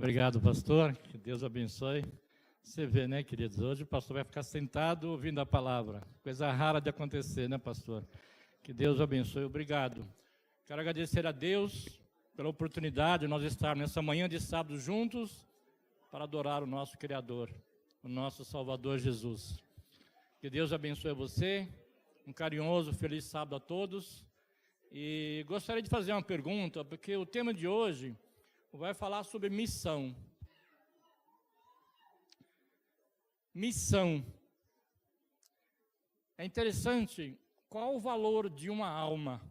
Obrigado, pastor. Que Deus abençoe. Você vê, né, queridos? Hoje o pastor vai ficar sentado ouvindo a palavra. Coisa rara de acontecer, né, pastor? Que Deus abençoe. Obrigado. Quero agradecer a Deus pela oportunidade de nós estarmos nessa manhã de sábado juntos para adorar o nosso Criador, o nosso Salvador Jesus. Que Deus abençoe você. Um carinhoso, feliz sábado a todos. E gostaria de fazer uma pergunta, porque o tema de hoje vai falar sobre missão. Missão. É interessante, qual o valor de uma alma?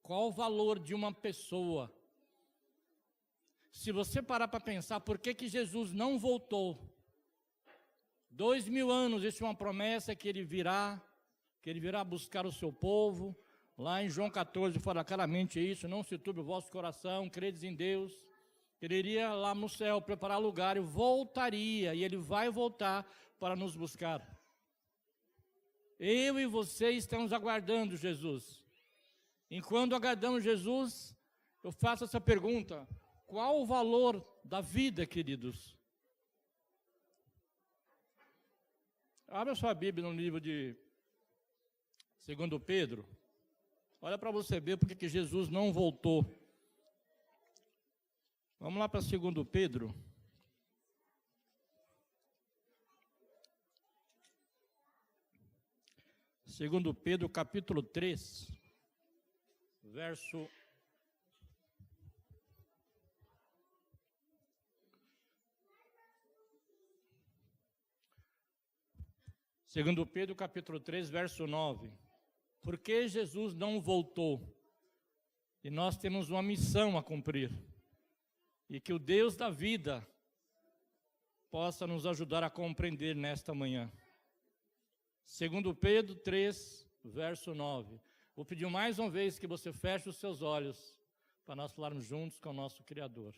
Qual o valor de uma pessoa? Se você parar para pensar, por que Jesus não voltou? 2000 anos, isso é uma promessa que ele virá buscar o seu povo. Lá em João 14 fala claramente isso: não se turbe o vosso coração, credes em Deus. Ele iria lá no céu preparar lugar e voltaria, e ele vai voltar para nos buscar. Eu e você estamos aguardando Jesus. Enquanto aguardamos Jesus, eu faço essa pergunta: qual o valor da vida, queridos? Abra sua Bíblia no livro de 2 Pedro. Olha para você ver porque que Jesus não voltou. Vamos lá para 2 Pedro. Segundo Pedro, capítulo 3, verso 2 Pedro, capítulo 3, verso 9. Porque Jesus não voltou? E nós temos uma missão a cumprir. E que o Deus da vida possa nos ajudar a compreender nesta manhã. 2 Pedro 3, verso 9. Vou pedir mais uma vez que você feche os seus olhos para nós falarmos juntos com o nosso Criador.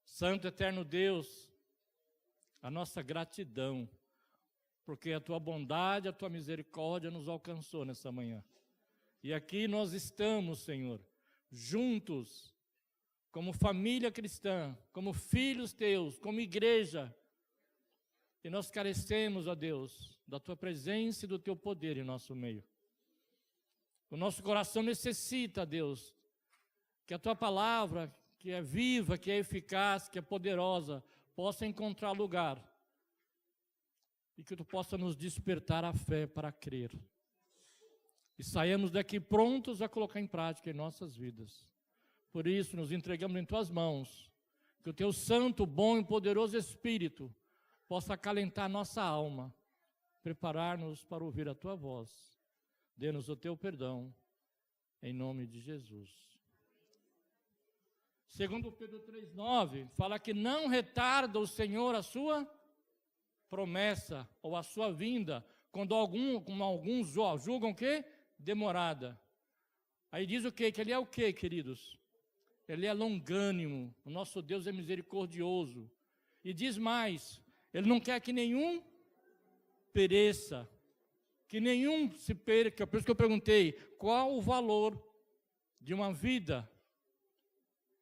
Santo eterno Deus, a nossa gratidão, porque a tua bondade, a tua misericórdia nos alcançou nessa manhã. E aqui nós estamos, Senhor, juntos, como família cristã, como filhos teus, como igreja. E nós carecemos, ó Deus, da tua presença e do teu poder em nosso meio. O nosso coração necessita, Deus, que a tua palavra, que é viva, que é eficaz, que é poderosa, possa encontrar lugar. E que tu possa nos despertar a fé para crer. E saímos daqui prontos a colocar em prática em nossas vidas. Por isso, nos entregamos em tuas mãos. Que o teu santo, bom e poderoso Espírito possa acalentar nossa alma. Preparar-nos para ouvir a tua voz. Dê-nos o teu perdão. Em nome de Jesus. 2 Pedro 3,9 fala que não retarda o Senhor a sua promessa ou a sua vinda, quando alguns julgam o quê? Demorada. Aí diz o quê? Que ele é o quê, queridos? Ele é longânimo, o nosso Deus é misericordioso. E diz mais, ele não quer que nenhum pereça, que nenhum se perca. Por isso que eu perguntei, qual o valor de uma vida?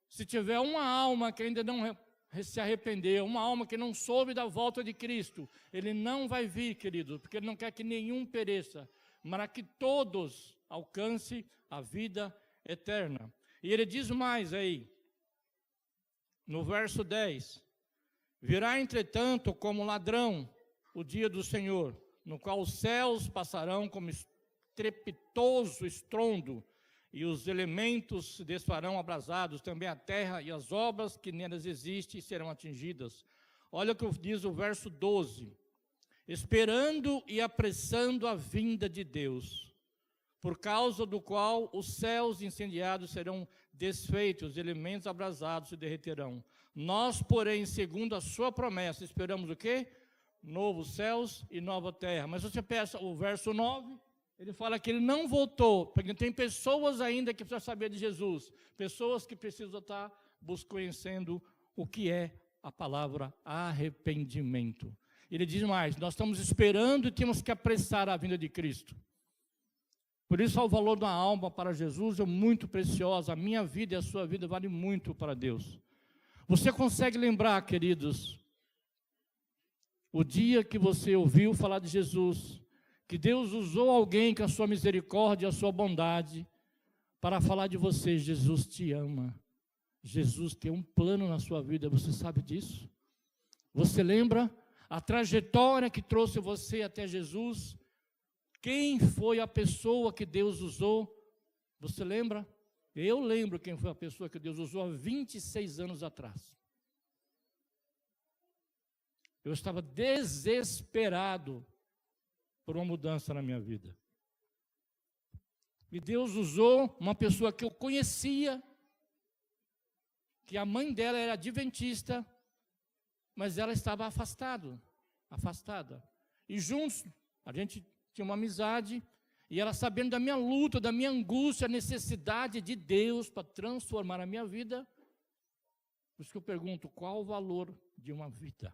Se tiver uma alma que ainda não se arrependeu, uma alma que não soube da volta de Cristo, ele não vai vir, querido, porque ele não quer que nenhum pereça, mas que todos alcancem a vida eterna. E ele diz mais aí, no verso 10, virá entretanto como ladrão o dia do Senhor, no qual os céus passarão como estrepitoso estrondo, e os elementos se desfarão abrasados, também a terra e as obras que nelas existem serão atingidas. Olha o que diz o verso 12. Esperando e apressando a vinda de Deus, por causa do qual os céus incendiados serão desfeitos, os elementos abrasados se derreterão. Nós, porém, segundo a sua promessa, esperamos o quê? Novos céus e nova terra. Mas você pensa, o verso 9... ele fala que ele não voltou, porque tem pessoas ainda que precisam saber de Jesus, pessoas que precisam estar conhecendo o que é a palavra arrependimento. Ele diz mais, nós estamos esperando e temos que apressar a vinda de Cristo. Por isso, o valor da alma para Jesus é muito precioso, a minha vida e a sua vida vale muito para Deus. Você consegue lembrar, queridos, o dia que você ouviu falar de Jesus, que Deus usou alguém com a sua misericórdia e a sua bondade para falar de você? Jesus te ama, Jesus tem um plano na sua vida, você sabe disso? Você lembra a trajetória que trouxe você até Jesus? Quem foi a pessoa que Deus usou? Você lembra? Eu lembro quem foi a pessoa que Deus usou há 26 anos atrás. Eu estava desesperado por uma mudança na minha vida. E Deus usou uma pessoa que eu conhecia, que a mãe dela era adventista, mas ela estava afastada. E juntos, a gente tinha uma amizade, e ela sabendo da minha luta, da minha angústia, a necessidade de Deus para transformar a minha vida. Por isso que eu pergunto, qual o valor de uma vida?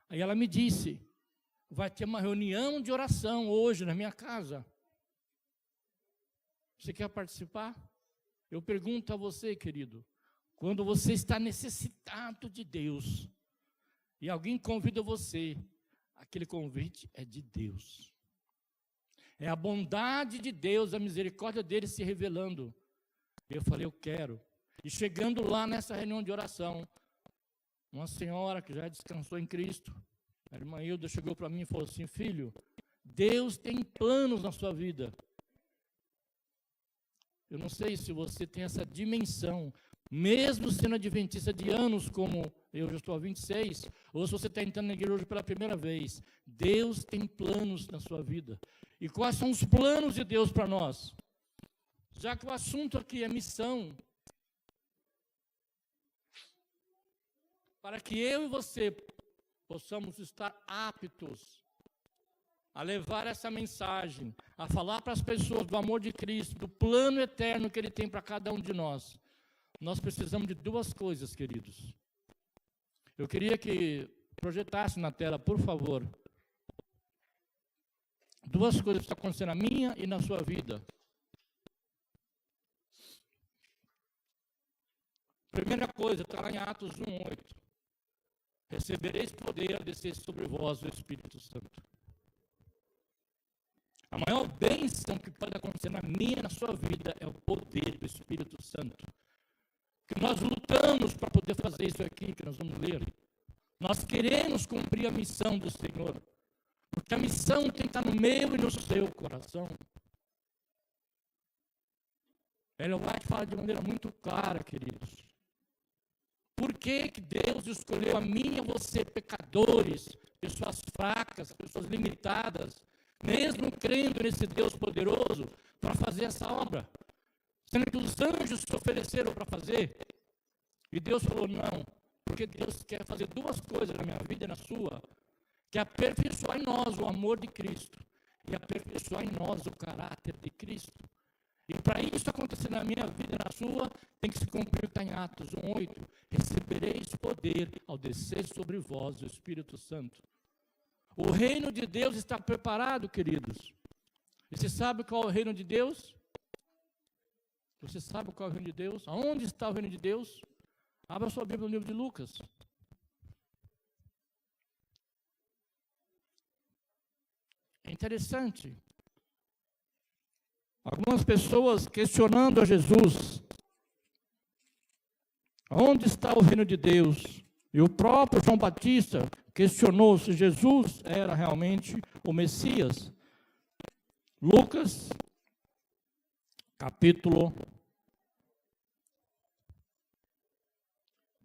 Aí ela me disse, vai ter uma reunião de oração hoje na minha casa. Você quer participar? Eu pergunto a você, querido, quando você está necessitado de Deus, e alguém convida você, aquele convite é de Deus. É a bondade de Deus, a misericórdia dele se revelando. Eu falei, eu quero. E chegando lá nessa reunião de oração, uma senhora que já descansou em Cristo, a irmã Hilda, chegou para mim e falou assim, filho, Deus tem planos na sua vida. Eu não sei se você tem essa dimensão, mesmo sendo adventista de anos, como eu já estou há 26, ou se você está entrando na igreja hoje pela primeira vez, Deus tem planos na sua vida. E quais são os planos de Deus para nós? Já que o assunto aqui é missão, para que eu e você possamos estar aptos a levar essa mensagem, a falar para as pessoas do amor de Cristo, do plano eterno que Ele tem para cada um de nós, nós precisamos de duas coisas, queridos. Eu queria que projetasse na tela, por favor, duas coisas que estão acontecendo na minha e na sua vida. Primeira coisa, está lá em Atos 1:8. Recebereis poder a descer sobre vós o Espírito Santo. A maior bênção que pode acontecer na minha e na sua vida é o poder do Espírito Santo. Que nós lutamos para poder fazer isso aqui, que nós vamos ler. Nós queremos cumprir a missão do Senhor. Porque a missão tem que estar no meu e no seu coração. Ellen White fala de maneira muito clara, queridos. Por que que Deus escolheu a mim e a você, pecadores, pessoas fracas, pessoas limitadas, mesmo crendo nesse Deus poderoso, para fazer essa obra? Sendo que os anjos se ofereceram para fazer. E Deus falou, não, porque Deus quer fazer duas coisas na minha vida e na sua, que é aperfeiçoar em nós o amor de Cristo e aperfeiçoar em nós o caráter de Cristo. E para isso acontecer na minha vida e na sua, tem que se cumprir o que está em Atos 1:8. Recebereis poder ao descer sobre vós o Espírito Santo. O reino de Deus está preparado, queridos. E você sabe qual é o reino de Deus? Você sabe qual é o reino de Deus? Aonde está o reino de Deus? Abra sua Bíblia no livro de Lucas. É interessante. Algumas pessoas questionando a Jesus. Onde está o reino de Deus? E o próprio João Batista questionou se Jesus era realmente o Messias. Lucas, capítulo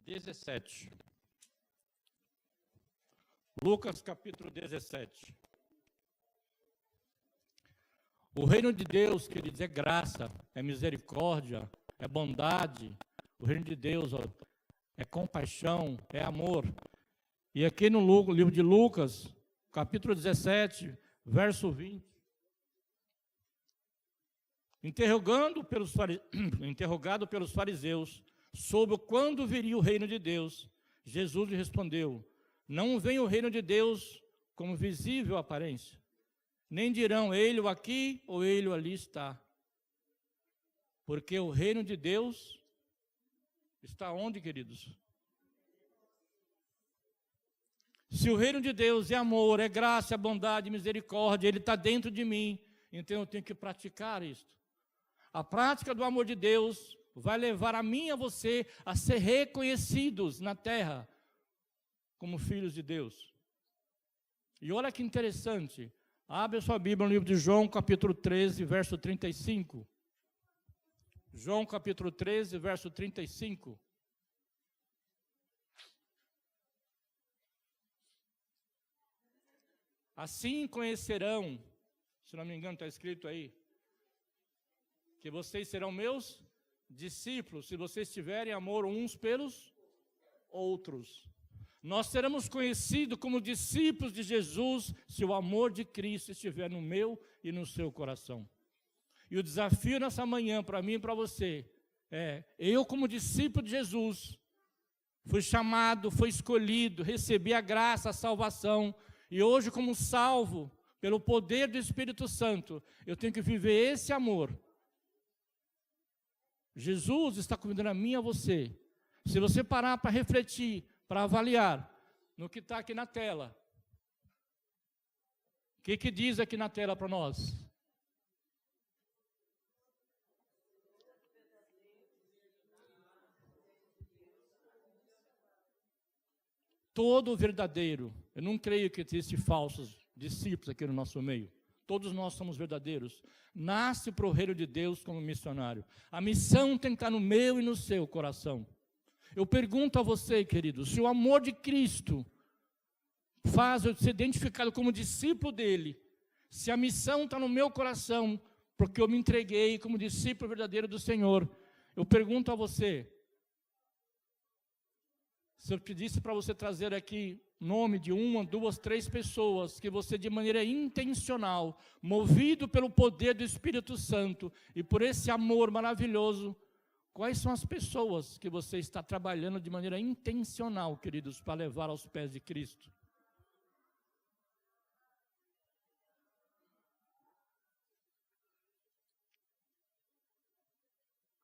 17. Lucas, capítulo 17. O reino de Deus, queridos, é graça, é misericórdia, é bondade. O reino de Deus é compaixão, é amor. E aqui no livro de Lucas, capítulo 17, verso 20. Interrogado pelos fariseus sobre quando viria o reino de Deus, Jesus lhe respondeu, não vem o reino de Deus como visível aparência, nem dirão, ele aqui ou ele ali está. Porque o reino de Deus Está onde, queridos? Se o reino de Deus é amor, é graça, é bondade, misericórdia, ele está dentro de mim, então eu tenho que praticar isto. A prática do amor de Deus vai levar a mim e a você a ser reconhecidos na terra como filhos de Deus. E olha que interessante, abre a sua Bíblia no livro de João, capítulo 13, verso 35. João, capítulo 13, verso 35. Assim conhecerão, se não me engano está escrito aí, que vocês serão meus discípulos, se vocês tiverem amor uns pelos outros. Nós seremos conhecidos como discípulos de Jesus, se o amor de Cristo estiver no meu e no seu coração. E o desafio nessa manhã, para mim e para você, eu como discípulo de Jesus, fui chamado, fui escolhido, recebi a graça, a salvação, e hoje como salvo, pelo poder do Espírito Santo, eu tenho que viver esse amor. Jesus está convidando a mim e a você. Se você parar para refletir, para avaliar no que está aqui na tela, o que diz aqui na tela para nós? Todo verdadeiro, eu não creio que existem falsos discípulos aqui no nosso meio. Todos nós somos verdadeiros. Nasce para o reino de Deus como missionário. A missão tem que estar no meu e no seu coração. Eu pergunto a você, querido, se o amor de Cristo faz eu ser identificado como discípulo dele, se a missão está no meu coração, porque eu me entreguei como discípulo verdadeiro do Senhor, eu pergunto a você, se eu pedisse para você trazer aqui nome de 1, 2, 3 pessoas que você de maneira intencional, movido pelo poder do Espírito Santo e por esse amor maravilhoso, quais são as pessoas que você está trabalhando de maneira intencional, queridos, para levar aos pés de Cristo?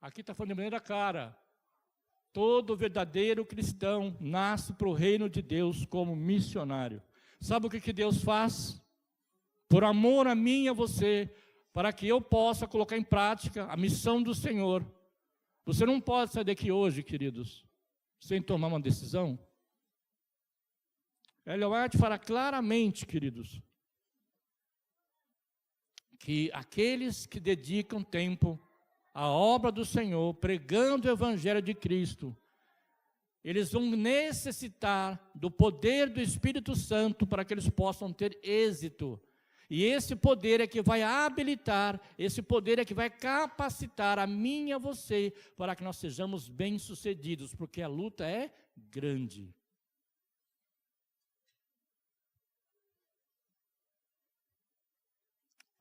Aqui está falando de maneira clara. Todo verdadeiro cristão nasce para o reino de Deus como missionário. Sabe o que Deus faz? Por amor a mim e a você, para que eu possa colocar em prática a missão do Senhor. Você não pode sair daqui hoje, queridos, sem tomar uma decisão. Ellen White fala claramente, queridos, que aqueles que dedicam tempo à obra do Senhor, pregando o Evangelho de Cristo, eles vão necessitar do poder do Espírito Santo para que eles possam ter êxito. E esse poder é que vai habilitar, esse poder é que vai capacitar a mim e a você para que nós sejamos bem-sucedidos, porque a luta é grande.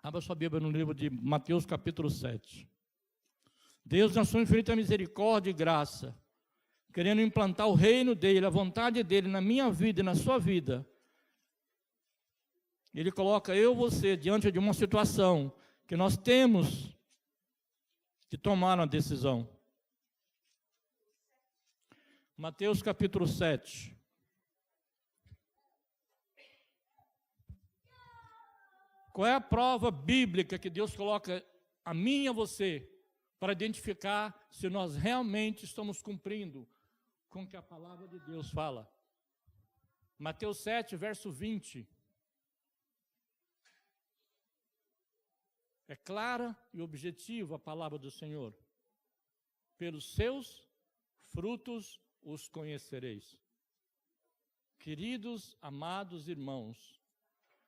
Abra sua Bíblia no livro de Mateus capítulo 7. Deus, na sua infinita misericórdia e graça, querendo implantar o reino dele, a vontade dele na minha vida e na sua vida, ele coloca eu e você diante de uma situação que nós temos que tomar uma decisão. Mateus capítulo 7. Qual é a prova bíblica que Deus coloca a mim e a você para identificar se nós realmente estamos cumprindo com o que a palavra de Deus fala? Mateus 7, verso 20. É clara e objetiva a palavra do Senhor. Pelos seus frutos os conhecereis. Queridos, amados irmãos,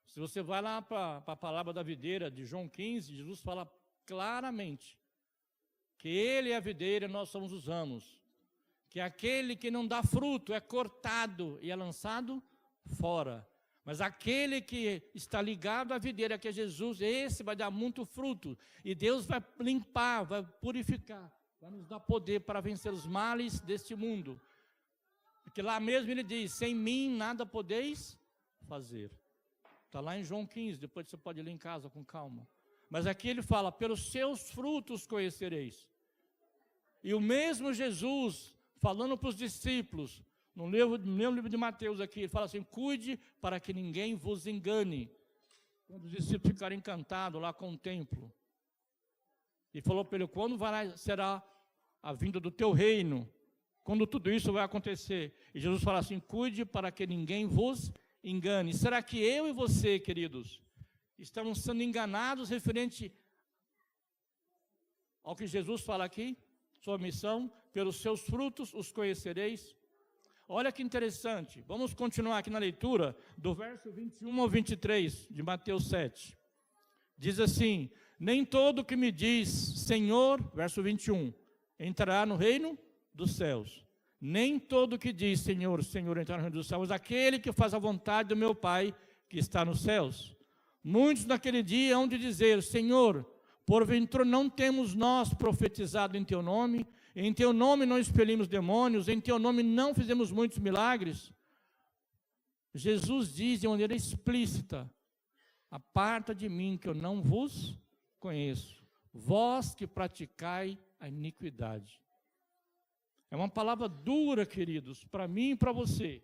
se você vai lá para a palavra da videira de João 15, Jesus fala claramente que Ele é a videira e nós somos os ramos. Que aquele que não dá fruto é cortado e é lançado fora. Mas aquele que está ligado à videira, que é Jesus, esse vai dar muito fruto. E Deus vai limpar, vai purificar, vai nos dar poder para vencer os males deste mundo. Porque lá mesmo ele diz, sem mim nada podeis fazer. Está lá em João 15, depois você pode ler em casa com calma. Mas aqui ele fala, pelos seus frutos conhecereis. E o mesmo Jesus falando para os discípulos, no mesmo livro de Mateus aqui, ele fala assim, cuide para que ninguém vos engane. Quando os discípulos ficaram encantados lá com o templo. E falou para ele, quando será a vinda do teu reino? Quando tudo isso vai acontecer? E Jesus fala assim, cuide para que ninguém vos engane. Será que eu e você, queridos, estamos sendo enganados referente ao que Jesus fala aqui? Sua missão, pelos seus frutos os conhecereis. Olha que interessante, vamos continuar aqui na leitura do verso 21 ao 23 de Mateus 7. Diz assim, nem todo que me diz Senhor, verso 21, entrará no reino dos céus. Nem todo que diz Senhor, Senhor, entrará no reino dos céus, mas aquele que faz a vontade do meu Pai que está nos céus. Muitos naquele dia hão de dizer, Senhor, porventura não temos nós profetizado em teu nome? Em teu nome não expelimos demônios, em teu nome não fizemos muitos milagres? Jesus diz de maneira explícita, aparta de mim que eu não vos conheço, vós que praticai a iniquidade. É uma palavra dura, queridos, para mim e para você.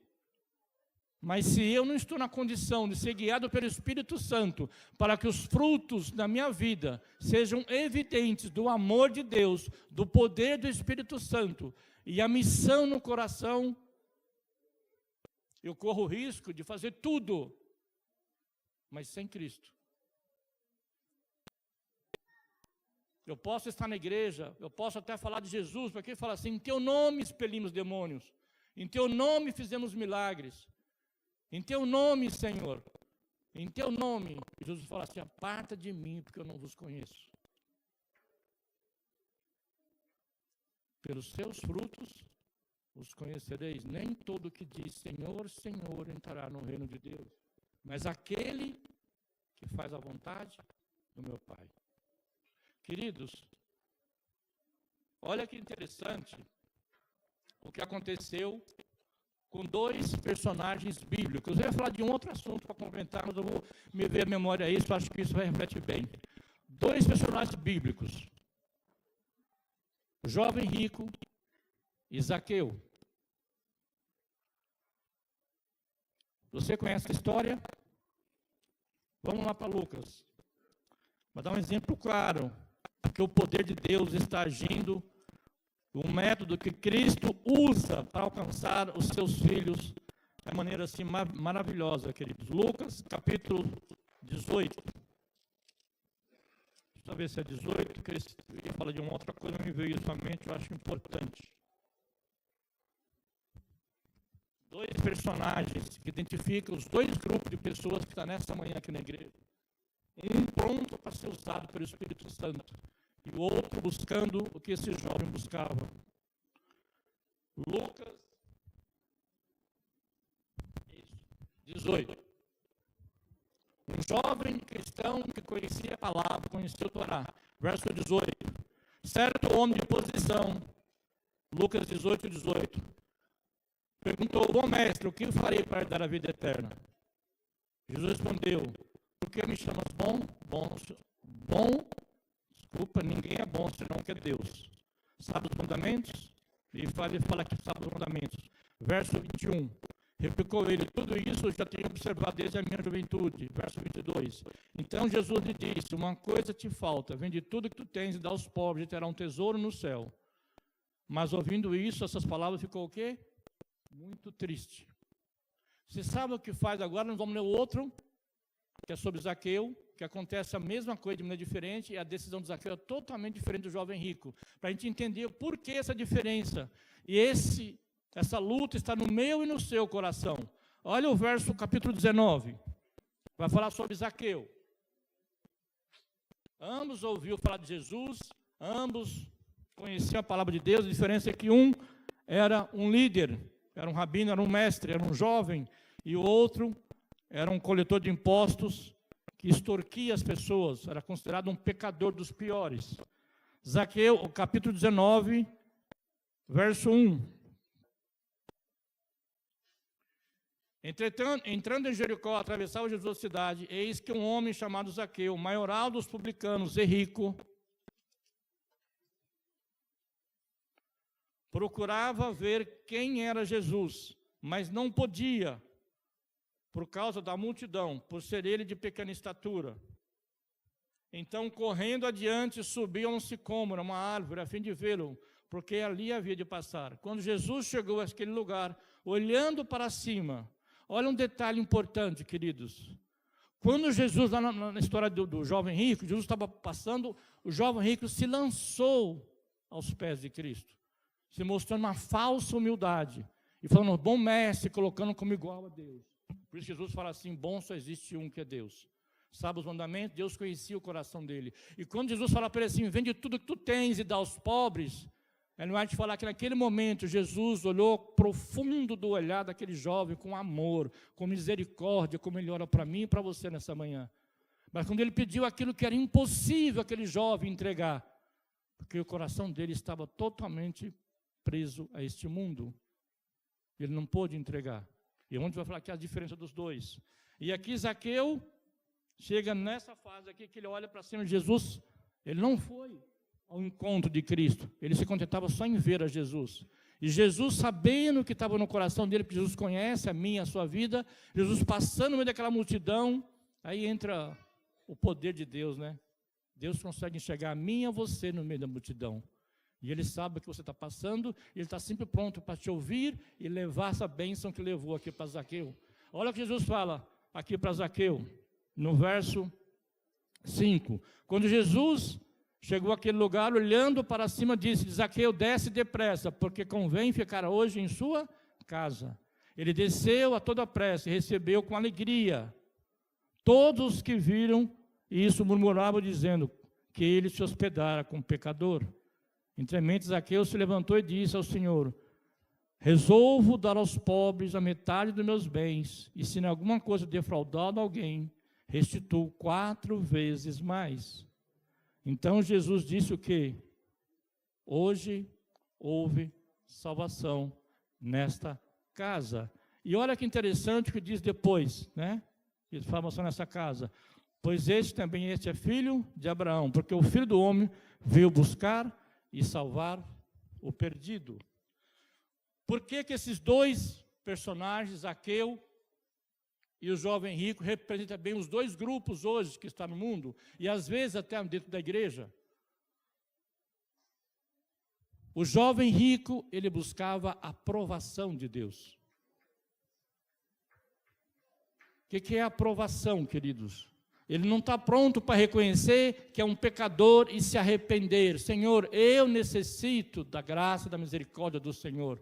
Mas se eu não estou na condição de ser guiado pelo Espírito Santo, para que os frutos da minha vida sejam evidentes do amor de Deus, do poder do Espírito Santo, e a missão no coração, eu corro o risco de fazer tudo, mas sem Cristo. Eu posso estar na igreja, eu posso até falar de Jesus, porque ele fala assim, em teu nome expelimos demônios, em teu nome fizemos milagres, em teu nome, Senhor, em teu nome. Jesus fala assim, aparta de mim, porque eu não vos conheço. Pelos seus frutos os conhecereis. Nem todo que diz Senhor, Senhor entrará no reino de Deus, mas aquele que faz a vontade do meu Pai. Queridos, olha que interessante o que aconteceu com dois personagens bíblicos. Eu ia falar de um outro assunto para comentar, mas eu vou me ver a memória a isso, acho que isso vai refletir bem. Dois personagens bíblicos, o jovem rico e Zaqueu. Você conhece a história? Vamos lá para Lucas. Vou dar um exemplo claro, que o poder de Deus está agindo, o método que Cristo usa para alcançar os seus filhos de maneira assim maravilhosa, queridos. Lucas, capítulo 18. Deixa eu ver se é 18, que eu ia falar de uma outra coisa, me veio isso à mente, eu acho importante. Dois personagens que identificam os dois grupos de pessoas que estão nessa manhã aqui na igreja. Um pronto para ser usado pelo Espírito Santo, e o outro buscando o que esse jovem buscava. Lucas 18. Um jovem cristão que conhecia a palavra, conhecia o Torá. Verso 18. Certo homem de posição, Lucas 18, 18, perguntou, bom mestre, o que eu farei para dar a vida eterna? Jesus respondeu, por que me chamas bom? Desculpa, ninguém é bom senão que é Deus. Sabe os mandamentos? E ele fala que sabe os mandamentos. Verso 21. Replicou ele, tudo isso eu já tenho observado desde a minha juventude. Verso 22. Então Jesus lhe disse, uma coisa te falta, vende tudo que tu tens e dá aos pobres e terá um tesouro no céu. Mas ouvindo isso, essas palavras ficou o quê? Muito triste. Você sabe o que faz agora? Nós vamos ler o outro, que é sobre Zaqueu, que acontece a mesma coisa de maneira diferente, e a decisão de Zaqueu é totalmente diferente do jovem rico. Para a gente entender por que essa diferença. E essa luta está no meu e no seu coração. Olha o verso, capítulo 19. Vai falar sobre Zaqueu. Ambos ouviram falar de Jesus, ambos conheciam a palavra de Deus. A diferença é que um era um líder, era um rabino, era um mestre, era um jovem, e o outro era um coletor de impostos que extorquia as pessoas, era considerado um pecador dos piores. Zaqueu, capítulo 19, verso 1. Entretanto, entrando em Jericó, atravessava Jesus a cidade, eis que um homem chamado Zaqueu, maioral dos publicanos e rico, procurava ver quem era Jesus, mas não podia, por causa da multidão, por ser ele de pequena estatura. Então, correndo adiante, subiu a um sicômoro, uma árvore, a fim de vê-lo, porque ali havia de passar. Quando Jesus chegou àquele lugar, olhando para cima, olha um detalhe importante, queridos. Quando Jesus, lá na história do jovem rico, Jesus estava passando, o jovem rico se lançou aos pés de Cristo, se mostrando uma falsa humildade, e falando, bom mestre, colocando como igual a Deus. Por isso Jesus fala assim, bom só existe um que é Deus. Sabe os mandamentos? Deus conhecia o coração dele. E quando Jesus fala para ele assim, vende tudo que tu tens e dá aos pobres, ele não é de falar que naquele momento Jesus olhou profundo do olhar daquele jovem com amor, com misericórdia, como ele olha para mim e para você nessa manhã. Mas quando ele pediu aquilo que era impossível aquele jovem entregar, porque o coração dele estava totalmente preso a este mundo, ele não pôde entregar. E onde vai falar que é a diferença dos dois. E aqui Zaqueu chega nessa fase aqui que ele olha para cima de Jesus, ele não foi ao encontro de Cristo, ele se contentava só em ver a Jesus. E Jesus, sabendo o que estava no coração dele, porque Jesus conhece a minha, a sua vida, Jesus passando no meio daquela multidão, aí entra o poder de Deus, né? Deus consegue enxergar a mim e a você no meio da multidão. E Ele sabe o que você está passando, Ele está sempre pronto para te ouvir e levar essa bênção que levou aqui para Zaqueu. Olha o que Jesus fala aqui para Zaqueu, no verso 5. Quando Jesus chegou àquele lugar, olhando para cima, disse, Zaqueu, desce depressa, porque convém ficar hoje em sua casa. Ele desceu a toda pressa e recebeu com alegria. Todos que viram isso murmuravam, dizendo que ele se hospedara com um pecador. Entremente, Zaqueu se levantou e disse ao Senhor, resolvo dar aos pobres a metade dos meus bens, e se em alguma coisa defraudado alguém, restituo 4 vezes mais. Então Jesus disse o quê? Hoje houve salvação nesta casa. E olha que interessante o que diz depois, né? Salvação nessa casa. Pois este é filho de Abraão, porque o Filho do Homem veio buscar e salvar o perdido. Por que esses dois personagens, Zaqueu e o jovem rico, representam bem os dois grupos hoje que estão no mundo, e às vezes até dentro da igreja? O jovem rico, ele buscava a aprovação de Deus. O que é a aprovação, queridos? Ele não está pronto para reconhecer que é um pecador e se arrepender. Senhor, eu necessito da graça e da misericórdia do Senhor.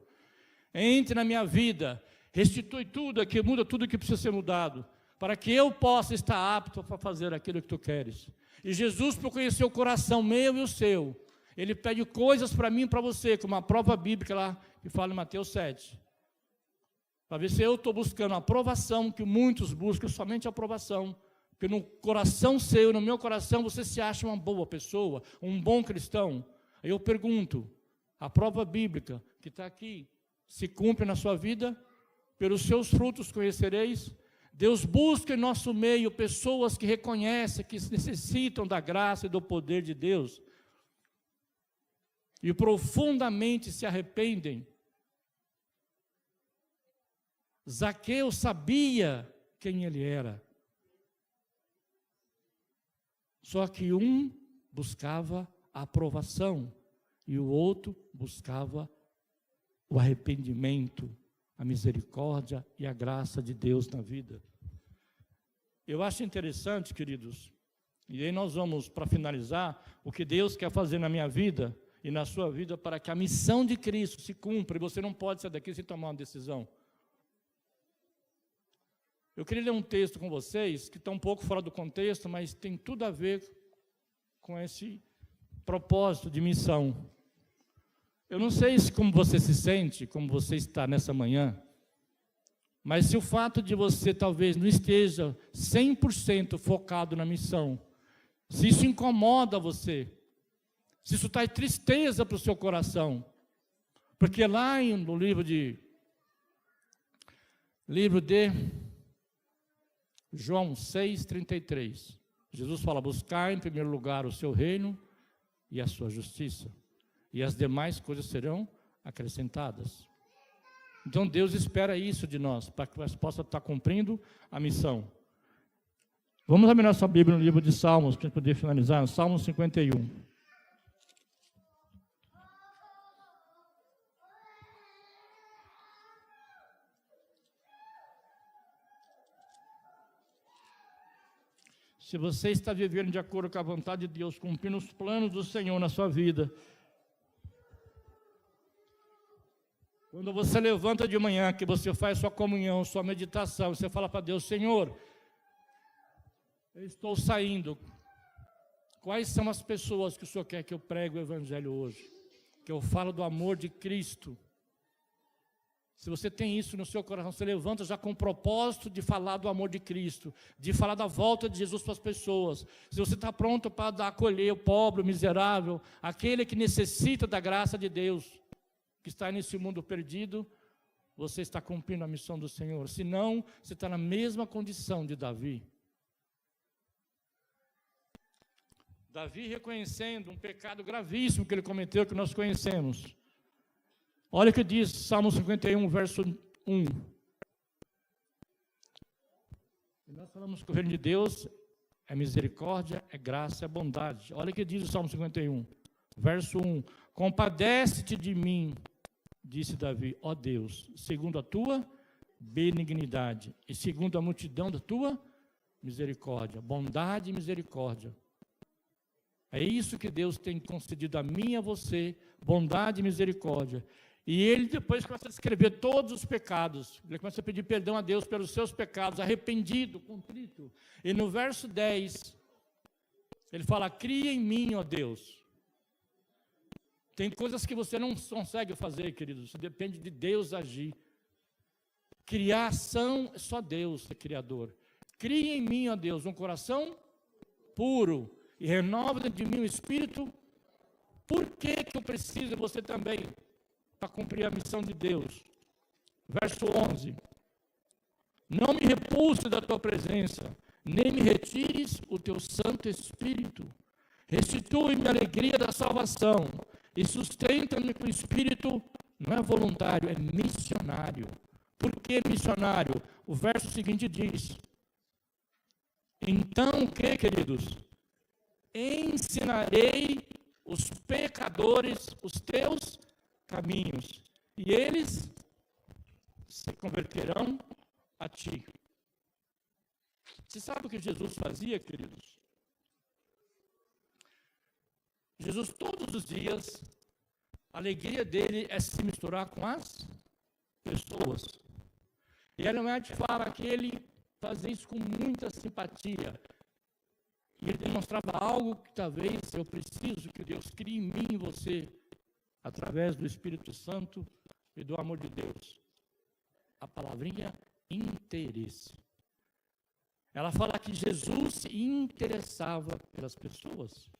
Entre na minha vida, restitui tudo aqui, muda tudo que precisa ser mudado, para que eu possa estar apto para fazer aquilo que tu queres. E Jesus, por conhecer o coração meu e o seu, Ele pede coisas para mim e para você, como a prova bíblica lá, que fala em Mateus 7. Para ver se eu estou buscando a aprovação, que muitos buscam somente a aprovação, porque no coração seu, no meu coração, você se acha uma boa pessoa, um bom cristão. Aí eu pergunto, a prova bíblica que está aqui, se cumpre na sua vida? Pelos seus frutos conhecereis. Deus busca em nosso meio pessoas que reconhecem, que necessitam da graça e do poder de Deus, e profundamente se arrependem. Zaqueu sabia quem ele era. Só que um buscava a aprovação e o outro buscava o arrependimento, a misericórdia e a graça de Deus na vida. Eu acho interessante, queridos, e aí nós vamos, para finalizar, o que Deus quer fazer na minha vida e na sua vida para que a missão de Cristo se cumpra, e você não pode sair daqui sem tomar uma decisão. Eu queria ler um texto com vocês, que está um pouco fora do contexto, mas tem tudo a ver com esse propósito de missão. Eu não sei como você se sente, como você está nessa manhã, mas se o fato de você talvez não esteja 100% focado na missão, se isso incomoda você, se isso traz tristeza para o seu coração, porque lá no livro de João 6,33, Jesus fala, buscar em primeiro lugar o seu reino e a sua justiça, e as demais coisas serão acrescentadas. Então Deus espera isso de nós, para que nós possamos estar cumprindo a missão. Vamos abrir nossa Bíblia no livro de Salmos, para poder finalizar, no Salmo 51. Se você está vivendo de acordo com a vontade de Deus, cumprindo os planos do Senhor na sua vida, quando você levanta de manhã, que você faz sua comunhão, sua meditação, você fala para Deus: Senhor, eu estou saindo. Quais são as pessoas que o Senhor quer que eu pregue o Evangelho hoje? Que eu falo do amor de Cristo. Se você tem isso no seu coração, você levanta já com o propósito de falar do amor de Cristo, de falar da volta de Jesus para as pessoas. Se você está pronto para acolher o pobre, o miserável, aquele que necessita da graça de Deus, que está nesse mundo perdido, você está cumprindo a missão do Senhor. Se não, você está na mesma condição de Davi. Davi reconhecendo um pecado gravíssimo que ele cometeu, que nós conhecemos. Olha o que diz Salmo 51, verso 1. E nós falamos que o reino de Deus é misericórdia, é graça, é bondade. Olha o que diz o Salmo 51, verso 1. Compadece-te de mim, disse Davi, ó Deus, segundo a tua benignidade e segundo a multidão da tua misericórdia. Bondade e misericórdia. É isso que Deus tem concedido a mim e a você, bondade e misericórdia. E ele depois começa a descrever todos os pecados. Ele começa a pedir perdão a Deus pelos seus pecados, arrependido, contrito. E no verso 10, ele fala: cria em mim, ó Deus. Tem coisas que você não consegue fazer, queridos. Depende de Deus agir. Criação, só Deus é criador. Cria em mim, ó Deus, um coração puro e renova dentro de mim o espírito. Por que eu preciso, você também, para cumprir a missão de Deus? Verso 11. Não me repulse da tua presença, nem me retires o teu Santo Espírito. Restitui-me a alegria da salvação e sustenta-me com o espírito, não é voluntário, é missionário. Por que missionário? O verso seguinte diz: então o que, queridos? Ensinarei os pecadores os teus caminhos, e eles se converterão a ti. Você sabe o que Jesus fazia, queridos? Jesus, todos os dias, a alegria dele é se misturar com as pessoas. E Ellen White fala que ele fazia isso com muita simpatia. E ele demonstrava algo que talvez eu preciso que Deus crie em mim e você, através do Espírito Santo e do amor de Deus. A palavrinha interesse. Ela fala que Jesus se interessava pelas pessoas.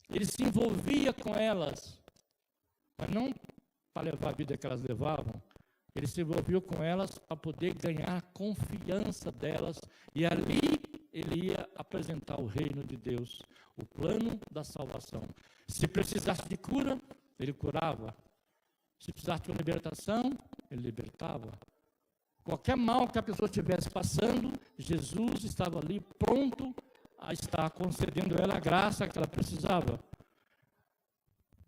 Ele se envolvia com elas, mas não para levar a vida que elas levavam. Ele se envolveu com elas para poder ganhar a confiança delas, e ali ele ia apresentar o reino de Deus, o plano da salvação. Se precisasse de cura, ele curava. Se precisasse de uma libertação, ele libertava. Qualquer mal que a pessoa estivesse passando, Jesus estava ali pronto a estar concedendo a ela a graça que ela precisava.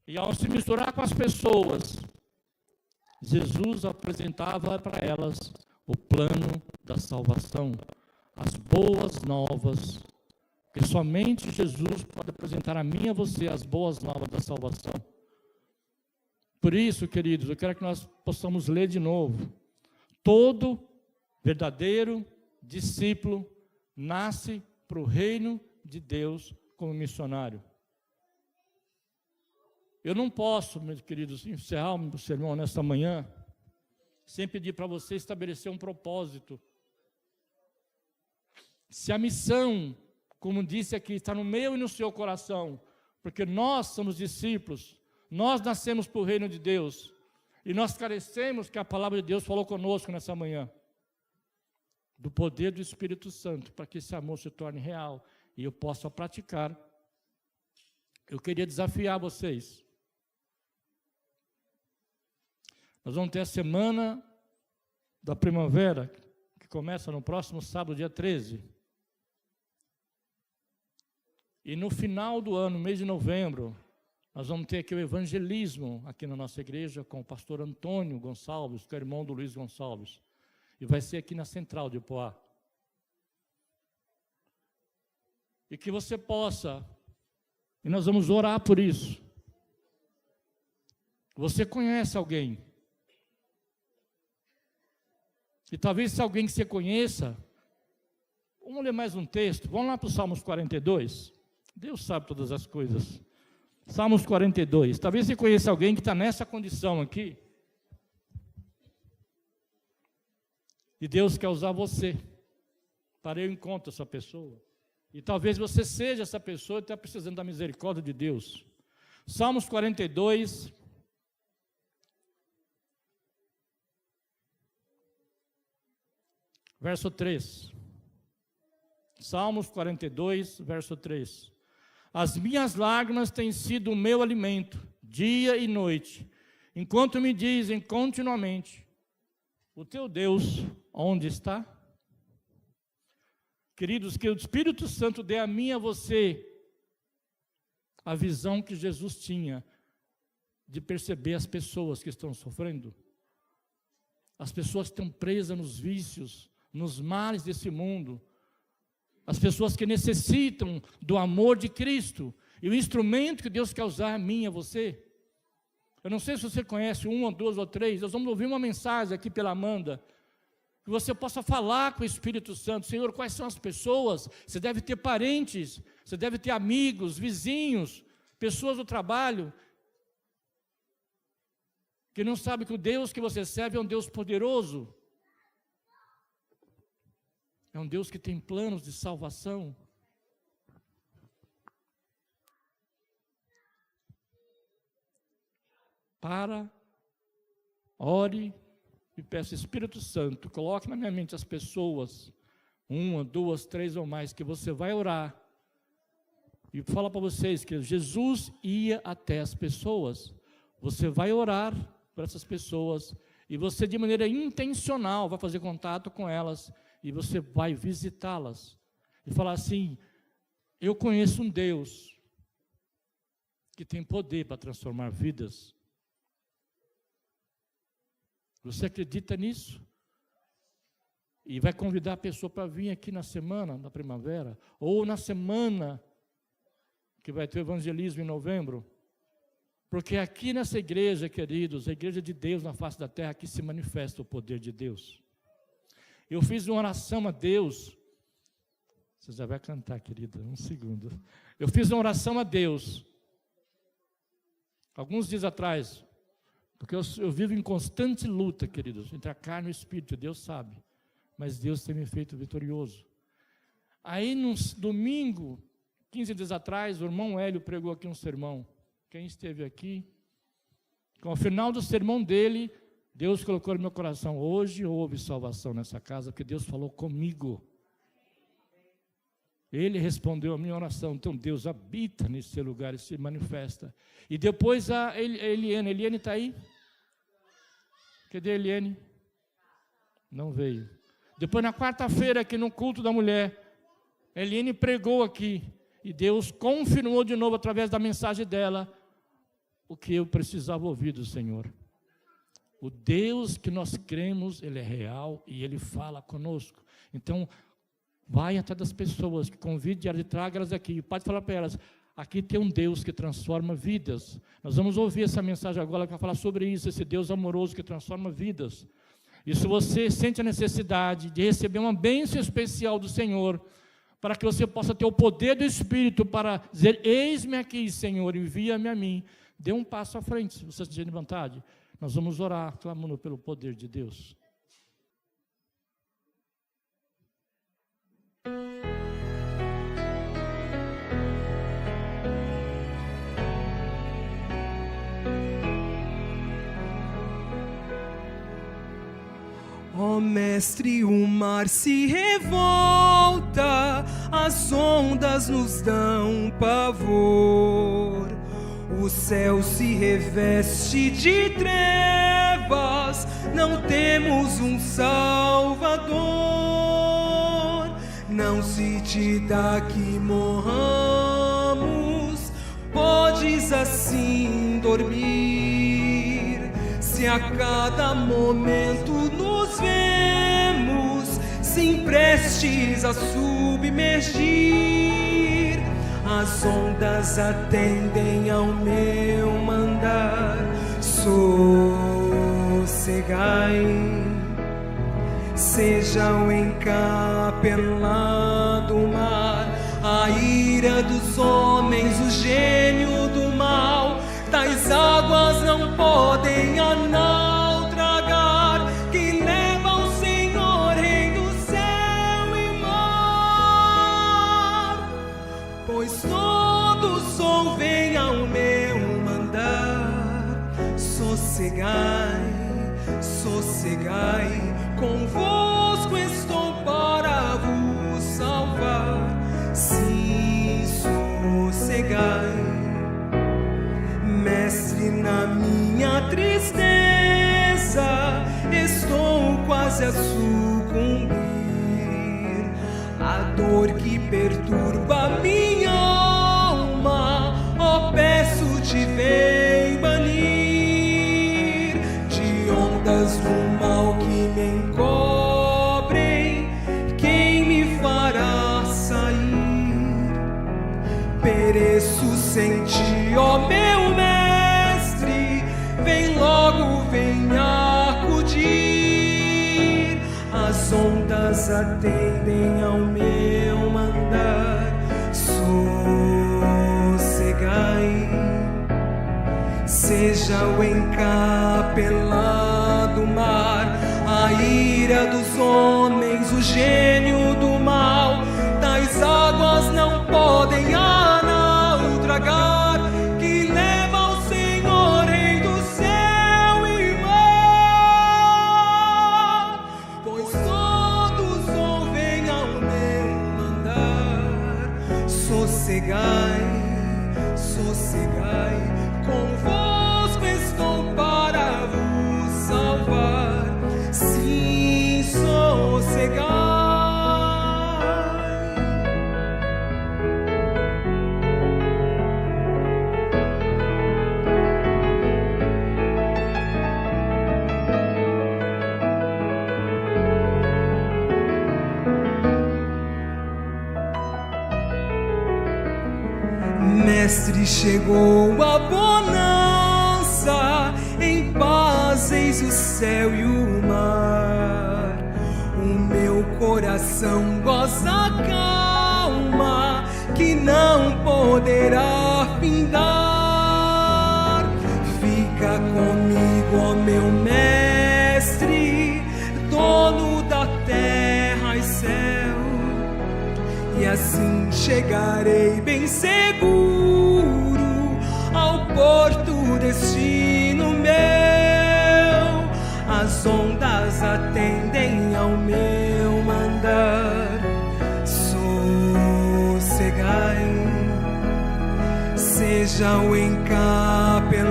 E ao se misturar com as pessoas, Jesus apresentava para elas o plano da salvação, as boas novas, que somente Jesus pode apresentar a mim e a você as boas novas da salvação. Por isso, queridos, eu quero que nós possamos ler de novo. Todo verdadeiro discípulo nasce para o reino de Deus como missionário. Eu não posso, meus queridos, encerrar o sermão nesta manhã sem pedir para você estabelecer um propósito. Se a missão, como disse aqui, está no meu e no seu coração, porque nós somos discípulos, nós nascemos para o reino de Deus, e nós carecemos que a palavra de Deus falou conosco nessa manhã, do poder do Espírito Santo, para que esse amor se torne real, e eu possa praticar. Eu queria desafiar vocês Nós vamos ter a semana da primavera, que começa no próximo sábado, dia 13. E no final do ano, mês de novembro, nós vamos ter aqui o evangelismo, aqui na nossa igreja, com o pastor Antônio Gonçalves, que é irmão do Luiz Gonçalves. E vai ser aqui na Central de Poá. E que você possa, e nós vamos orar por isso. Você conhece alguém. E talvez se alguém que você conheça, vamos ler mais um texto, vamos lá para o Salmos 42. Deus sabe todas as coisas. Salmos 42. Talvez você conheça alguém que está nessa condição aqui. E Deus quer usar você para ir em conta essa pessoa. E talvez você seja essa pessoa que está precisando da misericórdia de Deus. Salmos 42. Verso 3. Salmos 42, verso 3. As minhas lágrimas têm sido o meu alimento, dia e noite, enquanto me dizem continuamente, o teu Deus, onde está? Queridos, que o Espírito Santo dê a mim e a você a visão que Jesus tinha de perceber as pessoas que estão sofrendo, as pessoas que estão presas nos vícios, nos males desse mundo, as pessoas que necessitam do amor de Cristo, e o instrumento que Deus quer usar é a mim e a você. Eu não sei se você conhece uma, duas ou três, nós vamos ouvir uma mensagem aqui pela Amanda, que você possa falar com o Espírito Santo. Senhor, quais são as pessoas? Você deve ter parentes, você deve ter amigos, vizinhos, pessoas do trabalho, que não sabem que o Deus que você serve é um Deus poderoso, é um Deus que tem planos de salvação. Ore e peça, Espírito Santo, coloque na minha mente as pessoas, uma, duas, três ou mais, que você vai orar. E fala para vocês que Jesus ia até as pessoas. Você vai orar para essas pessoas e você de maneira intencional vai fazer contato com elas. E você vai visitá-las e falar assim, eu conheço um Deus que tem poder para transformar vidas. Você acredita nisso? E vai convidar a pessoa para vir aqui na semana da primavera, ou na semana que vai ter o evangelismo em novembro. Porque aqui nessa igreja, queridos, a igreja de Deus na face da terra, aqui se manifesta o poder de Deus. Eu fiz uma oração a Deus. Você já vai cantar, querida, um segundo. Eu fiz uma oração a Deus, alguns dias atrás, porque eu vivo em constante luta, queridos, entre a carne e o espírito, Deus sabe, mas Deus tem me feito vitorioso. Aí, no domingo, 15 dias atrás, o irmão Hélio pregou aqui um sermão. Quem esteve aqui, ao final do sermão dele, Deus colocou no meu coração, hoje houve salvação nessa casa, porque Deus falou comigo. Ele respondeu a minha oração, então Deus habita nesse lugar e se manifesta. E depois a Eliane está aí? Cadê a Eliane? Não veio. Depois na quarta-feira aqui no culto da mulher, a Eliane pregou aqui, e Deus confirmou de novo através da mensagem dela, o que eu precisava ouvir do Senhor. O Deus que nós cremos, Ele é real e Ele fala conosco. Então, vai até das pessoas, que convide elas e traga elas aqui. Pode falar para elas, aqui tem um Deus que transforma vidas. Nós vamos ouvir essa mensagem agora, que vai falar sobre isso, esse Deus amoroso que transforma vidas. E se você sente a necessidade de receber uma bênção especial do Senhor, para que você possa ter o poder do Espírito para dizer, eis-me aqui, Senhor, envia-me a mim. Dê um passo à frente, se você tiver vontade. Nós vamos orar, clamando pelo poder de Deus. Ó Mestre, o mar se revolta, as ondas nos dão pavor. O céu se reveste de trevas não temos um Salvador. Não se te dá que morramos, podes assim dormir. Se a cada momento nos vemos, sem prestes a submergir, as ondas atendem ao meu mandar. Sossegai, seja o encapelado mar, a ira dos homens, o gênio do mal. Tais águas não podem naufragar, que leva o Senhor, Rei do céu e mar. Pois todos ouvem ao meu mandar. Sossegai, sossegai, convosco estou para vos salvar. Sim, sossegai, Mestre, na minha tristeza estou quase a sucumbir. A dor que perturba minha alma, ó, peço-te, vem banir. De ondas do mal que me encobrem, quem me fará sair? Pereço sem ti, ó meu Mestre, vem logo, vem acudir. As ondas atendem ao meu mandar. Sossegai, seja o encapelado mar, a ira dos homens, o gênio do mal. Tais águas não podem naufragar, que leva ao Senhor, Rei do céu e mar. Pois todos ouvem ao meu mandar. Sossegai, sossegai, convosco estou para vos salvar. Sim, sossegai. Mestre, chegou a bonança, em paz eis o céu e o mar. O meu coração goza calma, que não poderá findar. Fica comigo, ó meu Mestre, dono da terra e céu, e assim chegarei bem seguro ao porto, destino meu. As ondas atendem ao meu mandar. Sossegai, seja o encapelado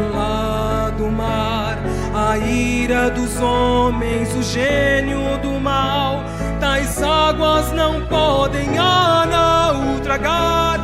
mar, a ira dos homens, o gênio do mal. Tais águas não podem naufragar,